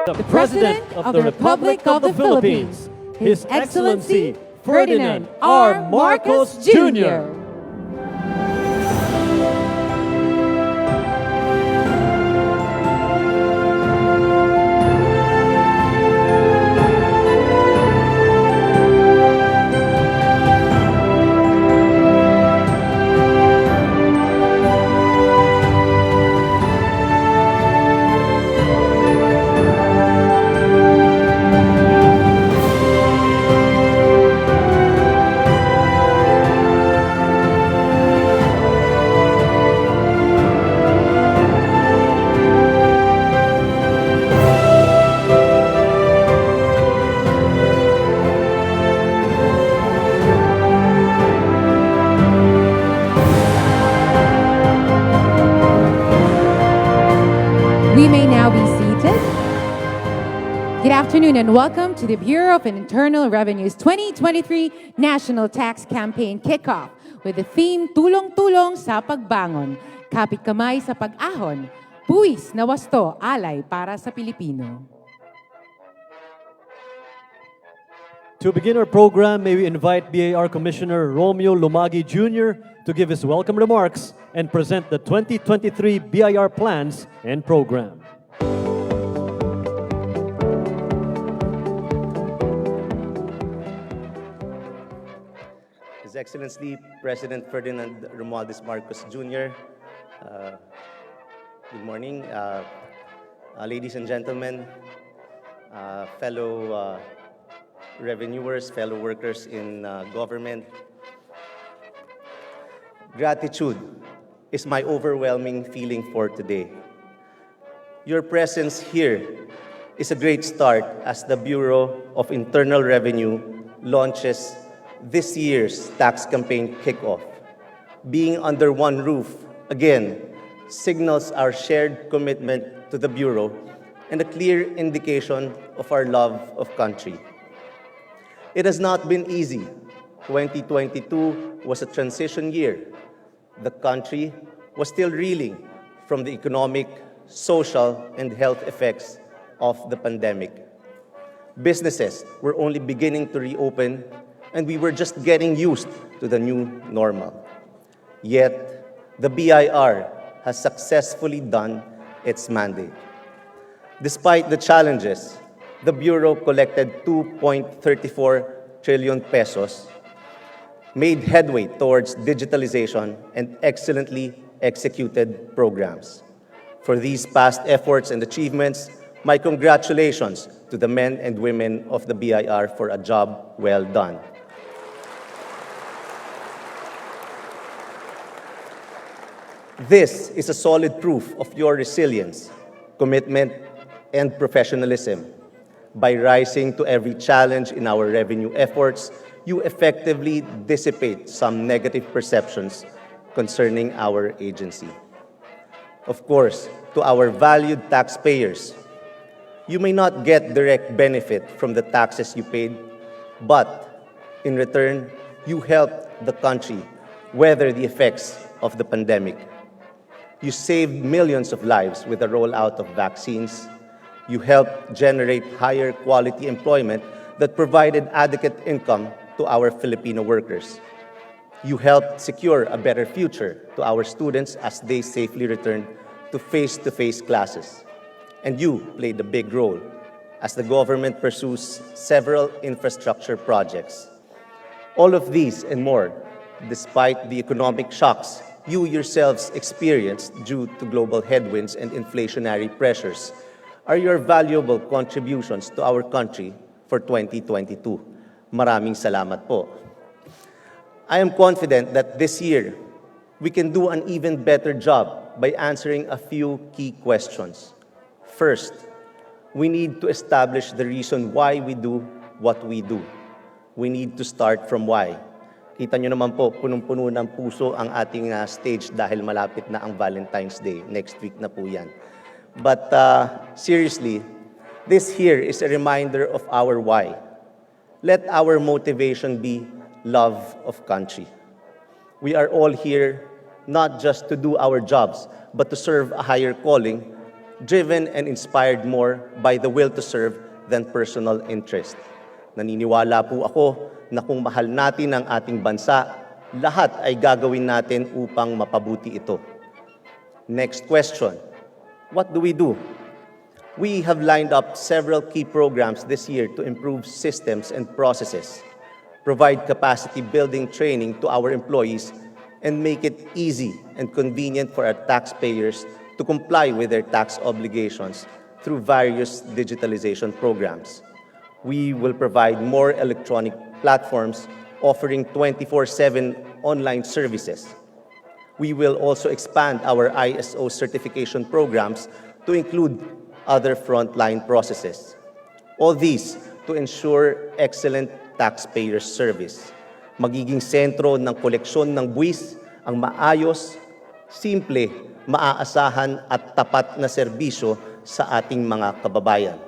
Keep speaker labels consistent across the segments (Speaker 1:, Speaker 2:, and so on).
Speaker 1: The President of the Republic of the Philippines, His Excellency Ferdinand R. Marcos Jr.
Speaker 2: We may now be seated. Good afternoon and welcome to the Bureau of Internal Revenue's 2023 National Tax Campaign Kickoff with the theme Tulong-tulong sa Pagbangon, Kapit Kamay sa Pag-ahon, Buwis na Wasto, Alay para sa Pilipino.
Speaker 1: To begin our program, may we invite BAR Commissioner Romeo Lumagi Jr. to give his welcome remarks and present the 2023 BIR plans and program.
Speaker 3: His Excellency President Ferdinand R. Marcos Jr. Good morning, ladies and gentlemen, fellow revenuers, fellow workers in government. Gratitude is my overwhelming feeling for today. Your presence here is a great start as the Bureau of Internal Revenue launches this year's tax campaign kickoff. Being under one roof, again, signals our shared commitment to the Bureau and a clear indication of our love of country. It has not been easy. 2022 was a transition year. The country was still reeling from the economic, social, and health effects of the pandemic. Businesses were only beginning to reopen, and we were just getting used to the new normal. Yet, the BIR has successfully done its mandate. Despite the challenges, the Bureau collected 2.34 trillion pesos, made headway towards digitalization, and excellently executed programs. For these past efforts and achievements, my congratulations to the men and women of the BIR for a job well done. This is a solid proof of your resilience, commitment, and professionalism. By rising to every challenge in our revenue efforts, you effectively dissipate some negative perceptions concerning our agency. Of course, to our valued taxpayers, you may not get direct benefit from the taxes you paid, but in return, you helped the country weather the effects of the pandemic. You saved millions of lives with the rollout of vaccines. You helped generate higher quality employment that provided adequate income to our Filipino workers. You helped secure a better future to our students as they safely returned to face-to-face classes. And you played a big role as the government pursues several infrastructure projects. All of these and more, despite the economic shocks you yourselves experienced due to global headwinds and inflationary pressures, are your valuable contributions to our country for 2022. Maraming salamat po. I am confident that this year, we can do an even better job by answering a few key questions. First, we need to establish the reason why we do what we do. We need to start from why. Kita nyo naman po, punong-puno ng puso ang ating stage dahil malapit na ang Valentine's Day. Next week na po yan. But seriously, this here is a reminder of our why. Let our motivation be love of country. We are all here not just to do our jobs, but to serve a higher calling, driven and inspired more by the will to serve than personal interest. Naniniwala po ako na kung mahal natin ang ating bansa, lahat ay gagawin natin upang mapabuti ito. Next question, what do? We have lined up several key programs this year to improve systems and processes, provide capacity building training to our employees, and make it easy and convenient for our taxpayers to comply with their tax obligations through various digitalization programs. We will provide more electronic platforms offering 24/7 online services. We will also expand our ISO certification programs to include other frontline processes. All these to ensure excellent taxpayer service. Magiging sentro ng koleksyon ng buwis ang maayos, simple, maaasahan at tapat na serbisyo sa ating mga kababayan.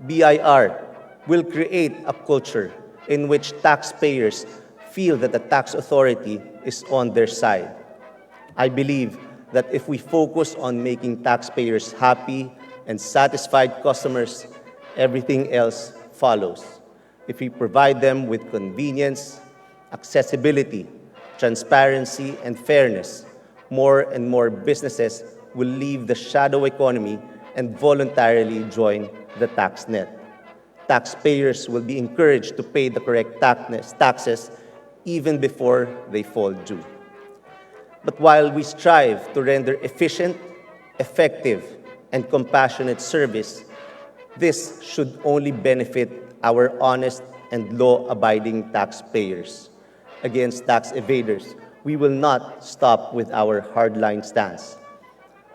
Speaker 3: BIR will create a culture in which taxpayers feel that the tax authority is on their side. I believe that if we focus on making taxpayers happy and satisfied customers, everything else follows. If we provide them with convenience, accessibility, transparency, and fairness, more and more businesses will leave the shadow economy and voluntarily join the tax net. Taxpayers will be encouraged to pay the correct taxes even before they fall due. But while we strive to render efficient, effective, and compassionate service, this should only benefit our honest and law-abiding taxpayers. Against tax evaders, we will not stop with our hardline stance.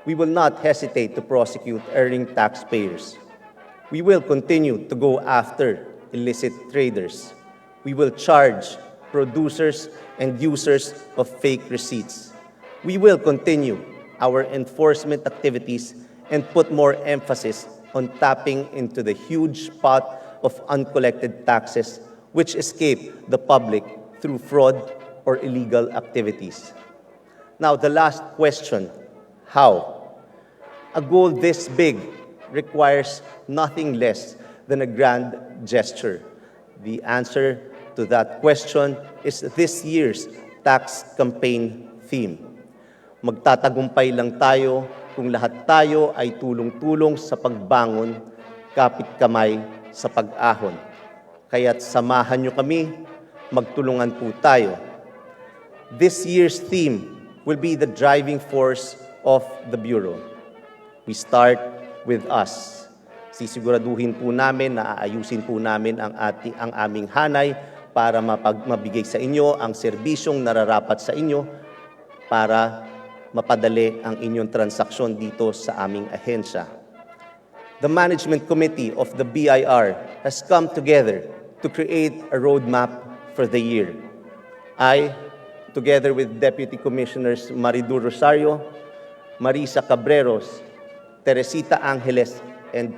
Speaker 3: We will not hesitate to prosecute erring taxpayers. We will continue to go after illicit traders. We will charge producers and users of fake receipts. We will continue our enforcement activities and put more emphasis on tapping into the huge pot of uncollected taxes which escape the public through fraud or illegal activities. Now, the last question, how? A goal this big requires nothing less than a grand gesture. The answer to that question is this year's tax campaign theme. Magtatagumpay lang tayo kung lahat tayo ay tulong-tulong sa pagbangon, kapit kamay sa pag-ahon. Kaya't samahan niyo kami, magtulungan po tayo. This year's theme will be the driving force of the Bureau. We start with us. Sisiguraduhin po namin na aayusin po namin ang aming hanay para mabigay sa inyo ang serbisyong nararapat sa inyo para mapadali ang inyong transaksyon dito sa aming ahensya. The Management Committee of the BIR has come together to create a roadmap for the year. I, together with Deputy Commissioners Maridu Rosario, Marisa Cabreros, Teresita Angeles, and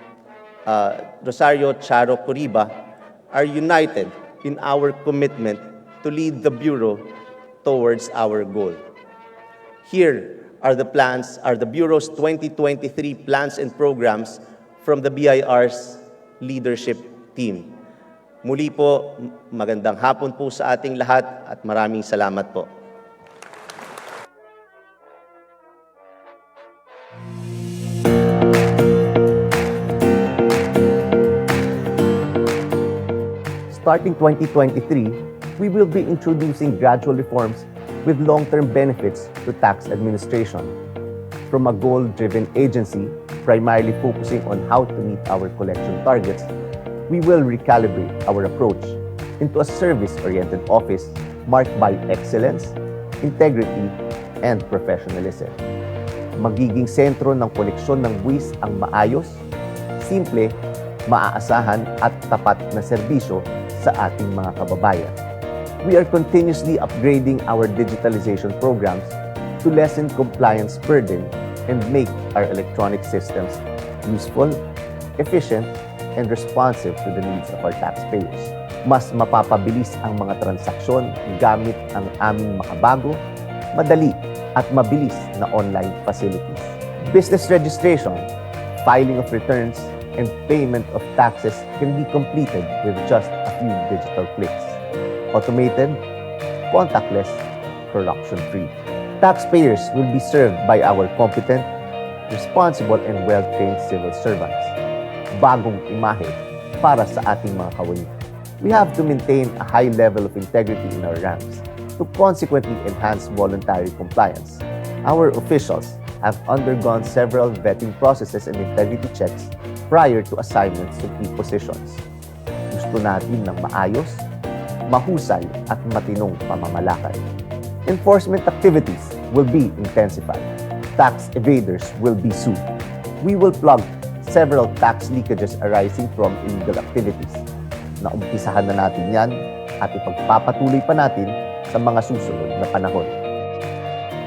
Speaker 3: Rosario Charo Coriba, are united in our commitment to lead the Bureau towards our goal. Here are the Bureau's 2023 plans and programs from the BIR's leadership team. Muli po, magandang hapon po sa ating lahat at maraming salamat po. Starting 2023, we will be introducing gradual reforms with long-term benefits to tax administration. From a goal-driven agency, primarily focusing on how to meet our collection targets, we will recalibrate our approach into a service-oriented office marked by excellence, integrity, and professionalism. Magiging sentro ng koleksyon ng buwis ang maayos, simple, maaasahan at tapat na serbisyo sa ating mga kababayan. We are continuously upgrading our digitalization programs to lessen compliance burden and make our electronic systems useful, efficient, and responsive to the needs of our taxpayers. Mas mapapabilis ang mga transaksyon gamit ang aming makabago, madali at mabilis na online facilities. Business registration, filing of returns, and payment of taxes can be completed with just a few digital clicks. Automated, contactless, corruption-free. Taxpayers will be served by our competent, responsible, and well-trained civil servants. Bagong imahe para sa ating mga kawani. We have to maintain a high level of integrity in our ranks to consequently enhance voluntary compliance. Our officials have undergone several vetting processes and integrity checks prior to assignments to key positions. Gusto natin ng maayos, mahusay at matinong pamamalakad. Enforcement activities will be intensified. Tax evaders will be sued. We will plug several tax leakages arising from illegal activities. Naumpisahan na natin yan at ipagpapatuloy pa natin sa mga susunod na panahon.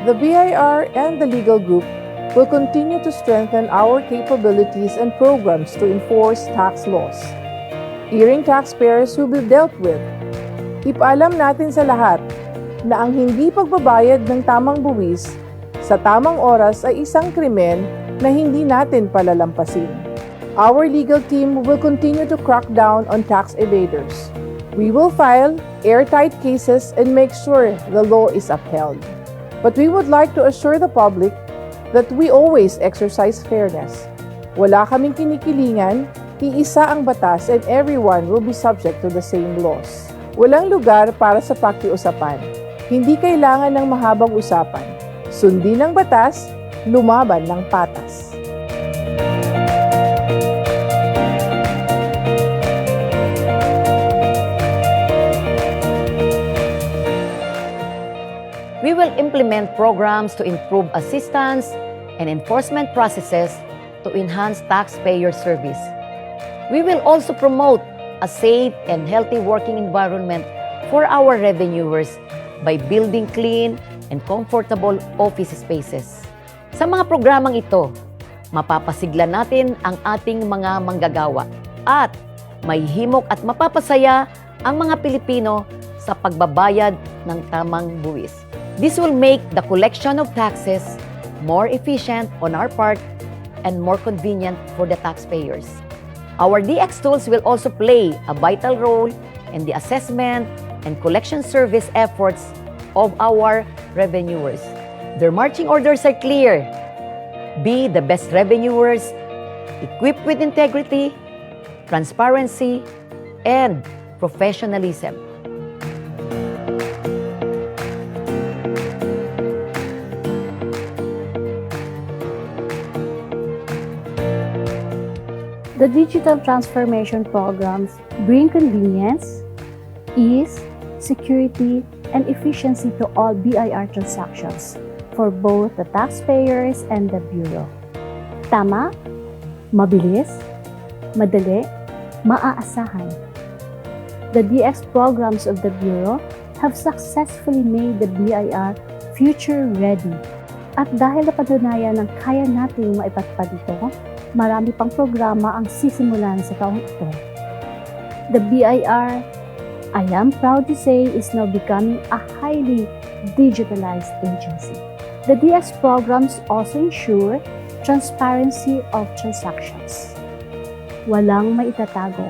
Speaker 4: The BIR and the legal group will continue to strengthen our capabilities and programs to enforce tax laws. Erring taxpayers will be dealt with. Ipaalam natin sa lahat na ang hindi pagbabayad ng tamang buwis sa tamang oras ay isang krimen na hindi natin palalampasin. Our legal team will continue to crack down on tax evaders. We will file airtight cases and make sure the law is upheld. But we would like to assure the public that we always exercise fairness. Wala kaming kinikilingan, iisa ang batas and everyone will be subject to the same laws. Walang lugar para sa pakiusapan. Hindi kailangan ng mahabang usapan. Sundin ang batas, lumaban ng patas.
Speaker 5: We will implement programs to improve assistance and enforcement processes to enhance taxpayer service. We will also promote a safe and healthy working environment for our revenuers by building clean and comfortable office spaces. Sa mga programang ito, mapapasigla natin ang ating mga manggagawa at may himok at mapapasaya ang mga Pilipino sa pagbabayad ng tamang buwis. This will make the collection of taxes more efficient on our part and more convenient for the taxpayers. Our DX tools will also play a vital role in the assessment and collection service efforts of our revenuers. Their marching orders are clear. Be the best revenuers, equipped with integrity, transparency, and professionalism.
Speaker 6: The digital transformation programs bring convenience, ease, security, and efficiency to all BIR transactions for both the taxpayers and the Bureau. Tama, mabilis, madali, maaasahan. The DX programs of the Bureau have successfully made the BIR future-ready. At dahil napatunayan ng kaya nating maipatupad ito, marami pang programa ang sisimulan sa taong ito. The BIR, I am proud to say, is now becoming a highly digitalized agency. The DX programs also ensure transparency of transactions. Walang maitatago.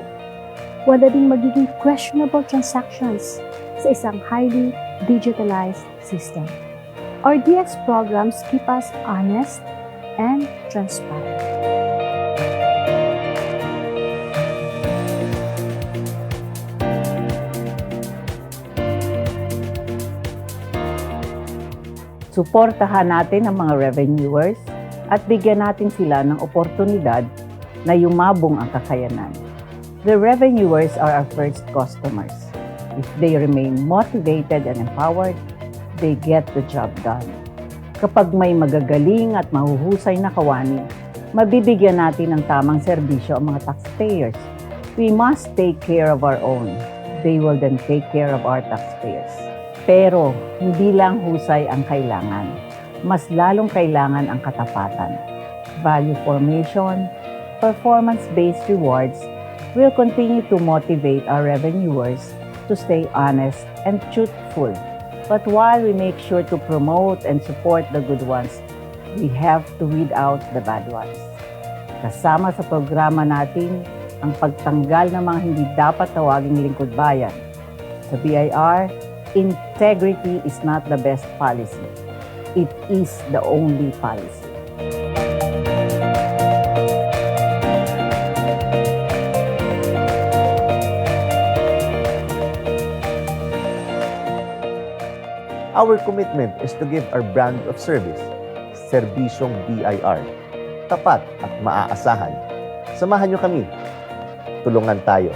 Speaker 6: Wala ding magiging questionable transactions sa isang highly digitalized system. Our DX programs keep us honest and transparent.
Speaker 7: Suportahan natin ang mga revenuers at bigyan natin sila ng oportunidad na yumabong ang kakayanan. The revenuers are our first customers. If they remain motivated and empowered, they get the job done. Kapag may magagaling at mahuhusay na kawani, mabibigyan natin ng tamang serbisyo ang mga taxpayers. We must take care of our own. They will then take care of our taxpayers. Pero hindi lang husay ang kailangan. Mas lalong kailangan ang katapatan. Value formation, performance-based rewards will continue to motivate our revenuers to stay honest and truthful. But while we make sure to promote and support the good ones, we have to weed out the bad ones. Kasama sa programa natin ang pagtanggal ng mga hindi dapat tawaging lingkod bayan. Sa BIR, integrity is not the best policy. It is the only policy.
Speaker 3: Our commitment is to give our brand of service, Serbisyong BIR, tapat at maaasahan. Samahan niyo kami. Tulungan tayo.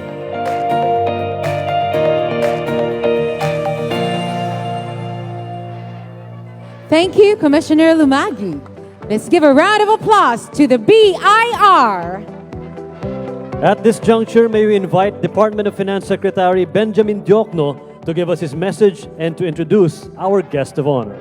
Speaker 2: Thank you, Commissioner Lumagi. Let's give a round of applause to the BIR.
Speaker 1: At this juncture, may we invite Department of Finance Secretary Benjamin Diokno to give us his message and to introduce our guest of honor.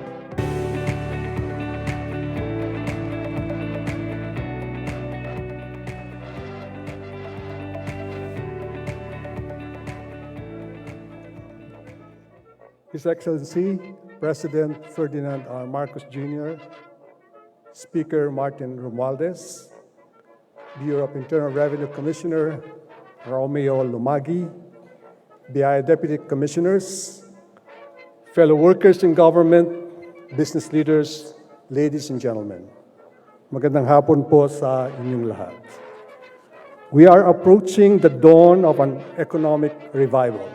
Speaker 8: His Excellency, President Ferdinand R. Marcos Jr., Speaker Martin Romualdez, Bureau of Internal Revenue Commissioner Romeo Lumagi, BI Deputy Commissioners, fellow workers in government, business leaders, ladies and gentlemen. Magandang hapon po sa inyong lahat. We are approaching the dawn of an economic revival.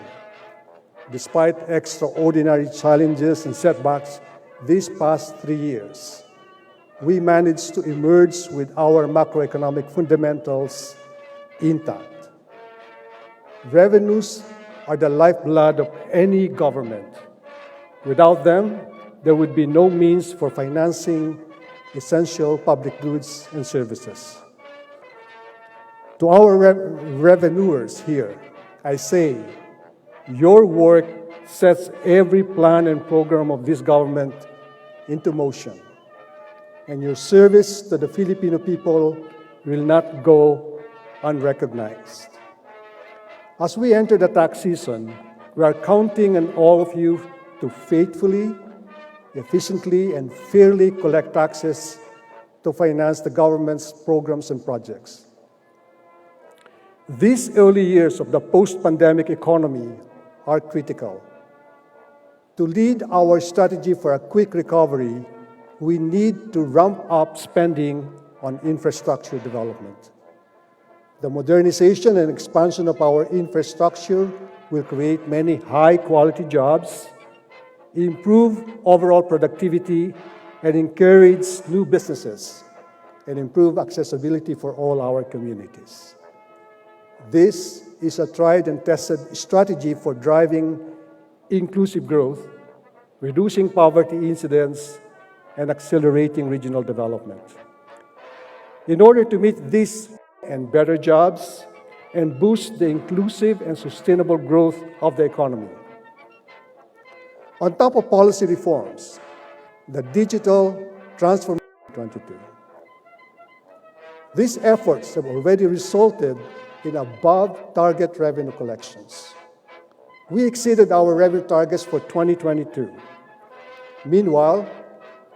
Speaker 8: Despite extraordinary challenges and setbacks these past 3 years, we managed to emerge with our macroeconomic fundamentals intact. Revenues are the lifeblood of any government. Without them, there would be no means for financing essential public goods and services. To our revenuers here, I say, your work sets every plan and program of this government into motion, and your service to the Filipino people will not go unrecognized. As we enter the tax season, we are counting on all of you to faithfully, efficiently, and fairly collect taxes to finance the government's programs and projects. These early years of the post-pandemic economy are critical. To lead our strategy for a quick recovery, we need to ramp up spending on infrastructure development. The modernization and expansion of our infrastructure will create many high-quality jobs, improve overall productivity, and encourage new businesses, and improve accessibility for all our communities. This is a tried and tested strategy for driving inclusive growth, reducing poverty incidence, and accelerating regional development. In order to meet this and better jobs and boost the inclusive and sustainable growth of the economy. On top of policy reforms, the digital transformation 22. These efforts have already resulted in above-target revenue collections. We exceeded our revenue targets for 2022. Meanwhile,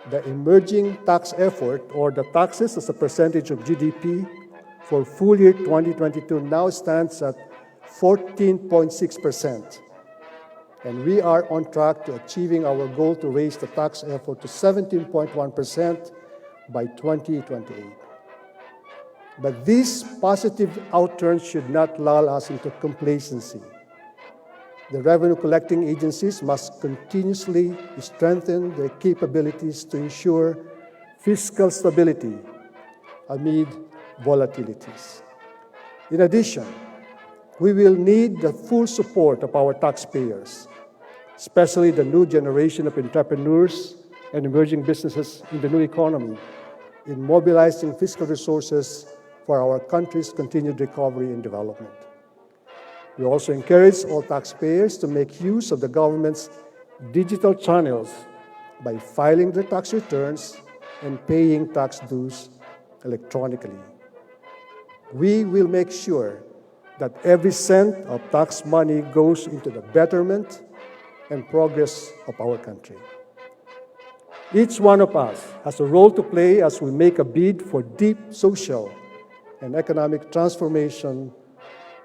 Speaker 8: the emerging tax effort, or the taxes as a percentage of GDP, for full year 2022 now stands at 14.6%. And we are on track to achieving our goal to raise the tax effort to 17.1% by 2028. But these positive outturns should not lull us into complacency. The revenue collecting agencies must continuously strengthen their capabilities to ensure fiscal stability amid volatilities. In addition, we will need the full support of our taxpayers, especially the new generation of entrepreneurs and emerging businesses in the new economy, in mobilizing fiscal resources for our country's continued recovery and development. We also encourage all taxpayers to make use of the government's digital channels by filing their tax returns and paying tax dues electronically. We will make sure that every cent of tax money goes into the betterment and progress of our country. Each one of us has a role to play as we make a bid for deep social and economic transformation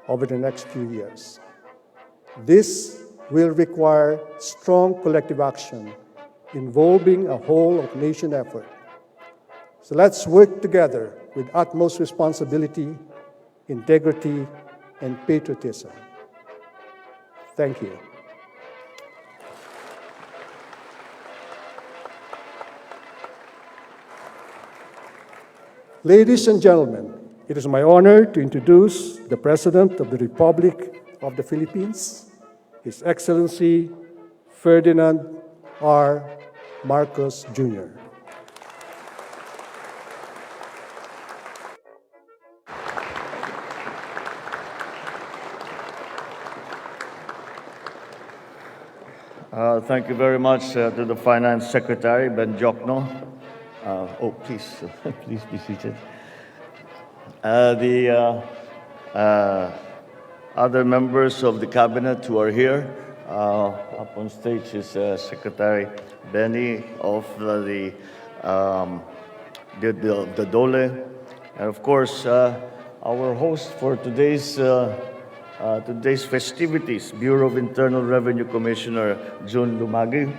Speaker 8: over the next few years. This will require strong collective action involving a whole-of-nation effort. So let's work together with utmost responsibility, integrity, and patriotism. Thank you. Ladies and gentlemen, it is my honor to introduce the President of the Republic of the Philippines, His Excellency Ferdinand R. Marcos Jr.
Speaker 9: Thank you very much to the Finance Secretary, Ben Jokno. Please, please be seated. The other members of the Cabinet who are here, up on stage is Secretary Benny of the DOLE, and of course, our host for today's festivities, Bureau of Internal Revenue Commissioner June Lumagi,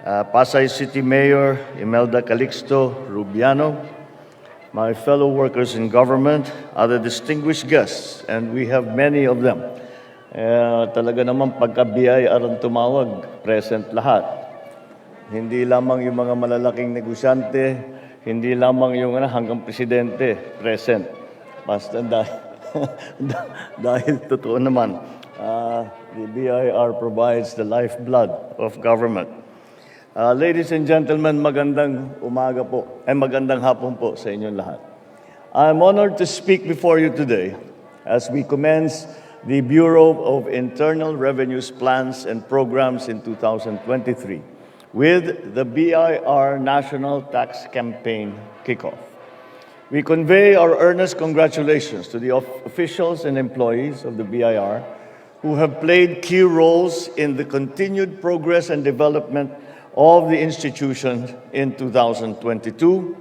Speaker 9: Pasay City Mayor Imelda Calixto Rubiano, my fellow workers in government, other distinguished guests, and we have many of them. Talaga naman pagka-BIR ang tumawag, present lahat. Hindi lamang yung mga malalaking negosyante, hindi lamang yung hanggang presidente, present. Basta dahil totoo naman, the BIR provides the lifeblood of government. Ladies and gentlemen, magandang umaga po, magandang hapon po sa inyong lahat. I'm honored to speak before you today as we commence the Bureau of Internal Revenue's plans and programs in 2023 with the BIR National Tax Campaign kickoff. We convey our earnest congratulations to the officials and employees of the BIR who have played key roles in the continued progress and development of the institution in 2022,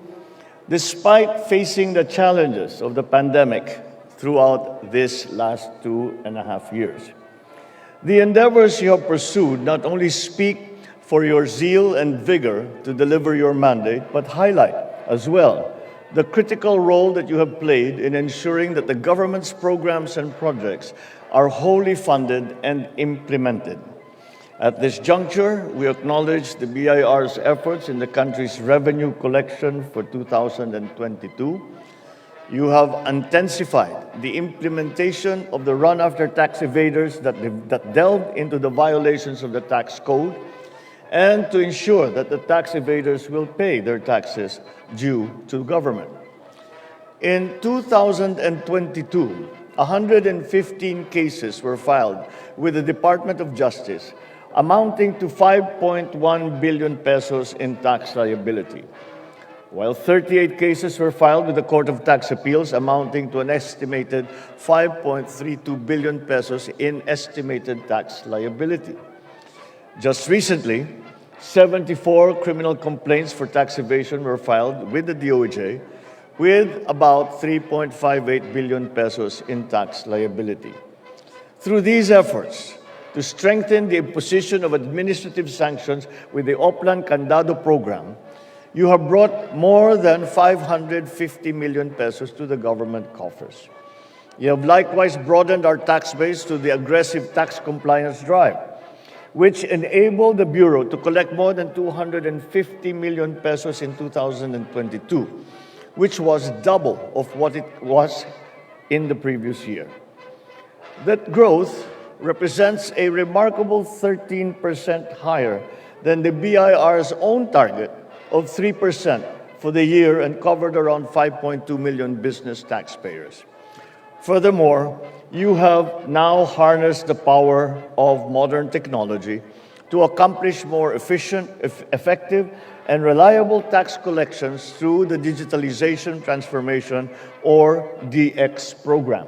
Speaker 9: despite facing the challenges of the pandemic throughout this last 2.5 years. The endeavors you have pursued not only speak for your zeal and vigor to deliver your mandate, but highlight as well the critical role that you have played in ensuring that the government's programs and projects are wholly funded and implemented. At this juncture, we acknowledge the BIR's efforts in the country's revenue collection for 2022. You have intensified the implementation of the run after tax evaders that delved into the violations of the tax code, and to ensure that the tax evaders will pay their taxes due to government. In 2022, 115 cases were filed with the Department of Justice, amounting to 5.1 billion pesos in tax liability, while 38 cases were filed with the Court of Tax Appeals, amounting to an estimated 5.32 billion pesos in estimated tax liability. Just recently, 74 criminal complaints for tax evasion were filed with the DOJ, with about 3.58 billion pesos in tax liability. Through these efforts, to strengthen the imposition of administrative sanctions with the Oplan Candado program, you have brought more than 550 million pesos to the government coffers. You have likewise broadened our tax base through the aggressive tax compliance drive, which enabled the Bureau to collect more than 250 million pesos in 2022, which was double of what it was in the previous year. That growth represents a remarkable 13% higher than the BIR's own target of 3% for the year and covered around 5.2 million business taxpayers. Furthermore, you have now harnessed the power of modern technology to accomplish more efficient, effective, and reliable tax collections through the Digitalization Transformation, or DX program.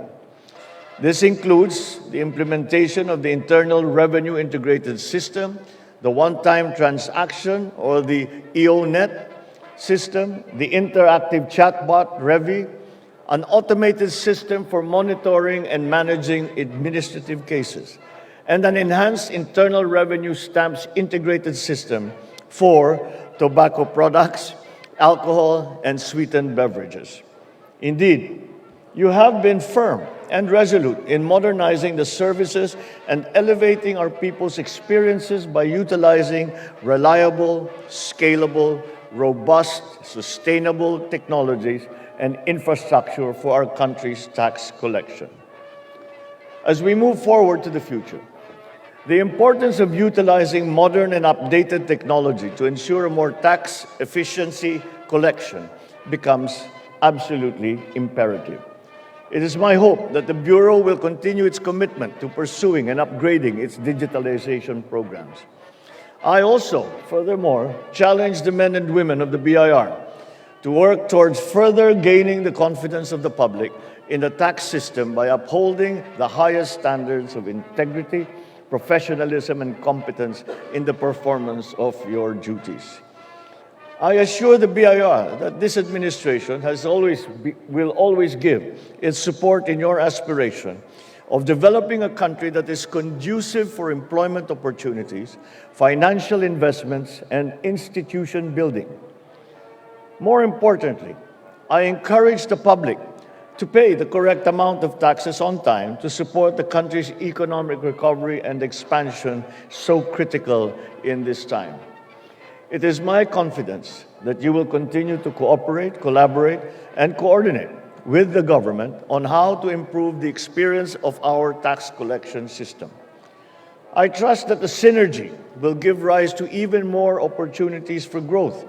Speaker 9: This includes the implementation of the Internal Revenue Integrated System, the one-time transaction or the EONet system, the interactive chatbot Revi, an automated system for monitoring and managing administrative cases, and an enhanced Internal Revenue Stamps integrated system for tobacco products, alcohol, and sweetened beverages. Indeed, you have been firm and resolute in modernizing the services and elevating our people's experiences by utilizing reliable, scalable, robust, sustainable technologies and infrastructure for our country's tax collection. As we move forward to the future, the importance of utilizing modern and updated technology to ensure a more tax efficiency collection becomes absolutely imperative. It is my hope that the Bureau will continue its commitment to pursuing and upgrading its digitalization programs. I also, furthermore, challenge the men and women of the BIR to work towards further gaining the confidence of the public in the tax system by upholding the highest standards of integrity, professionalism, and competence in the performance of your duties. I assure the BIR that this administration will always give its support in your aspiration of developing a country that is conducive for employment opportunities, financial investments, and institution building. More importantly, I encourage the public to pay the correct amount of taxes on time to support the country's economic recovery and expansion so critical in this time. It is my confidence that you will continue to cooperate, collaborate, and coordinate with the government on how to improve the experience of our tax collection system. I trust that the synergy will give rise to even more opportunities for growth,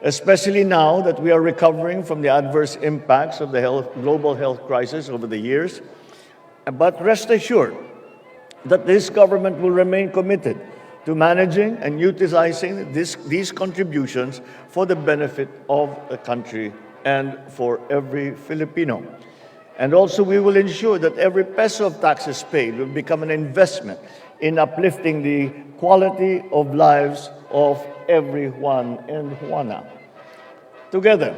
Speaker 9: especially now that we are recovering from the adverse impacts of the global health crisis over the years. But rest assured that this government will remain committed to managing and utilizing these contributions for the benefit of the country and for every Filipino. And also, we will ensure that every peso of taxes paid will become an investment in uplifting the quality of lives of every Juan and Juana. Together,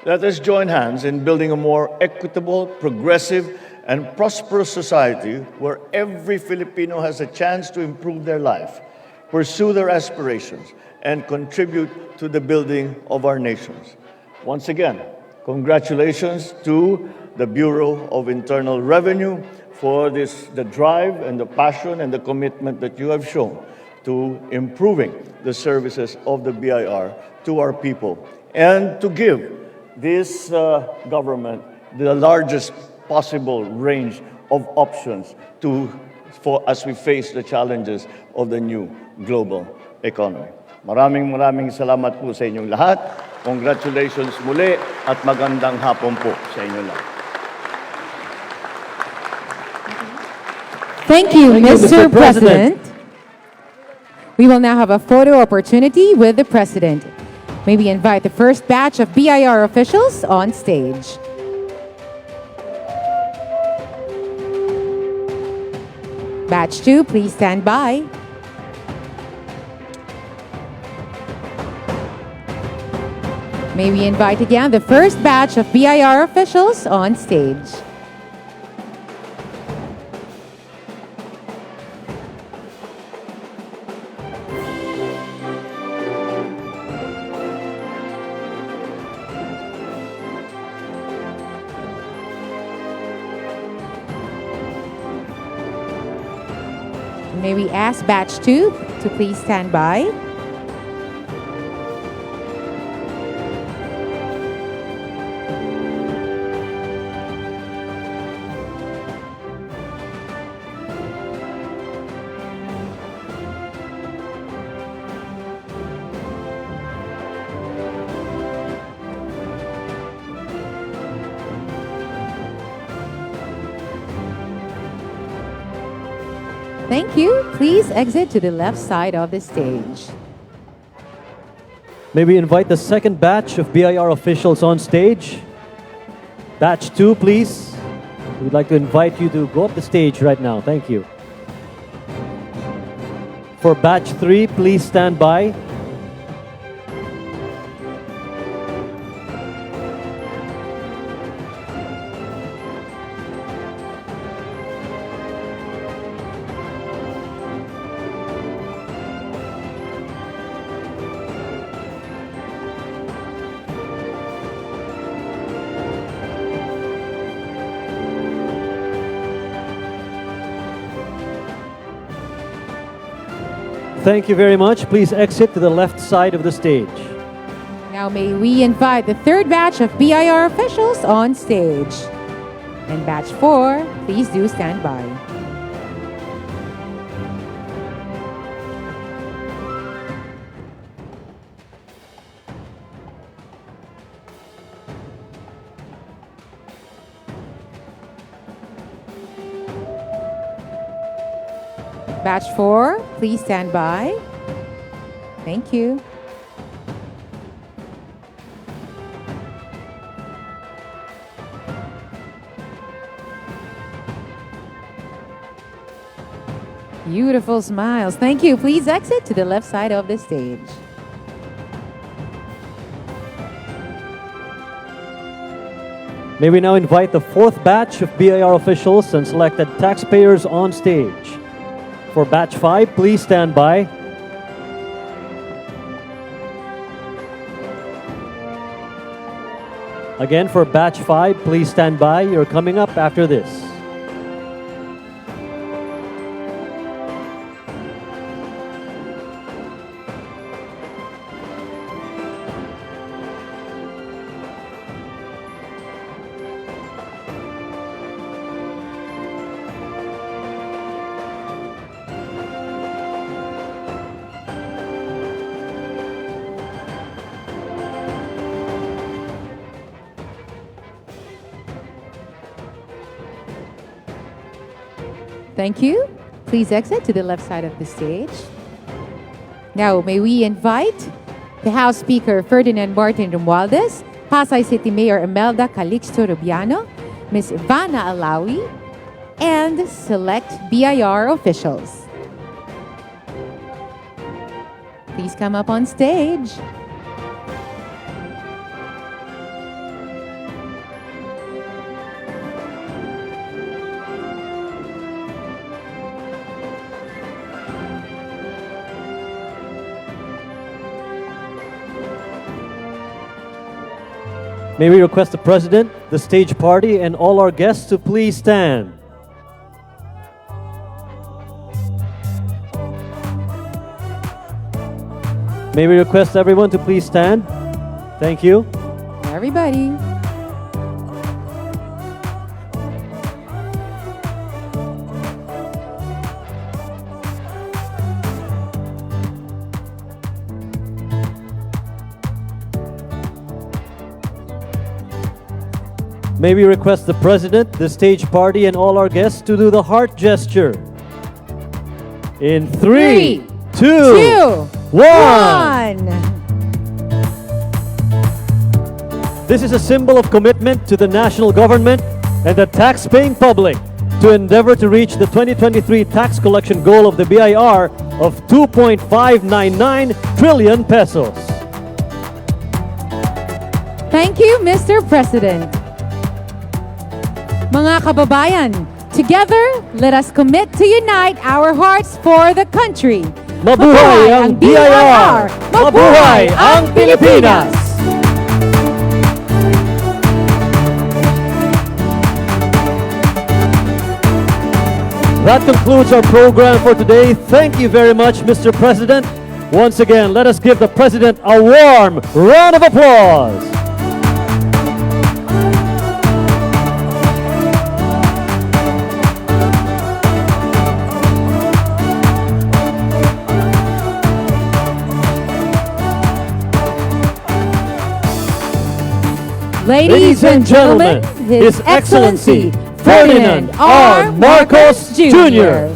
Speaker 9: let us join hands in building a more equitable, progressive, and prosperous society where every Filipino has a chance to improve their life, pursue their aspirations, and contribute to the building of our nations. Once again, congratulations to the Bureau of Internal Revenue for the drive and the passion and the commitment that you have shown to improving the services of the BIR to our people and to give this government the largest possible range of options as we face the challenges of the new global economy. Maraming salamat po sa inyong lahat. Congratulations muli at magandang hapon po sa inyong lahat.
Speaker 2: Thank you, Mr. President. We will now have a photo opportunity with the President. May we invite the first batch of BIR officials on stage. Batch 2, please stand by. May we invite again the first batch of BIR officials on stage. May we ask batch 2 to please stand by. Thank you. Please exit to the left side of the stage.
Speaker 1: May we invite the second batch of BIR officials on stage? Batch 2, please. We'd like to invite you to go up the stage right now. Thank you. For batch 3, please stand by. Thank you very much. Please exit to the left side of the stage.
Speaker 2: Now may we invite the third batch of BIR officials on stage. And batch 4, please do stand by. Batch 4, please stand by. Thank you. Beautiful smiles. Thank you. Please exit to the left side of the stage.
Speaker 1: May we now invite the fourth batch of BIR officials and selected taxpayers on stage. For batch 5, please stand by. Again, for batch 5, please stand by. You're coming up after this.
Speaker 2: Thank you. Please exit to the left side of the stage. Now, may we invite the House Speaker Ferdinand Martin Romualdez, Pasay City Mayor Imelda Calixto Rubiano, Ms. Ivana Alawi, and select BIR officials. Please come up on stage.
Speaker 1: May we request the President, the stage party, and all our guests to please stand. May we request everyone to please stand. Thank you.
Speaker 2: Everybody.
Speaker 1: May we request the President, the stage party, and all our guests to do the heart gesture. In 3, 2, 1. This is a symbol of commitment to the national government and the tax-paying public to endeavor to reach the 2023 tax collection goal of the BIR of 2.599 trillion pesos.
Speaker 2: Thank you, Mr. President. Mga kababayan, together, let us commit to unite our hearts for the country.
Speaker 1: Mabuhay ang BIR! Mabuhay ang Pilipinas! That concludes our program for today. Thank you very much, Mr. President. Once again, let us give the President a warm round of applause.
Speaker 2: Ladies and gentlemen, His Excellency Ferdinand R. Marcos Jr.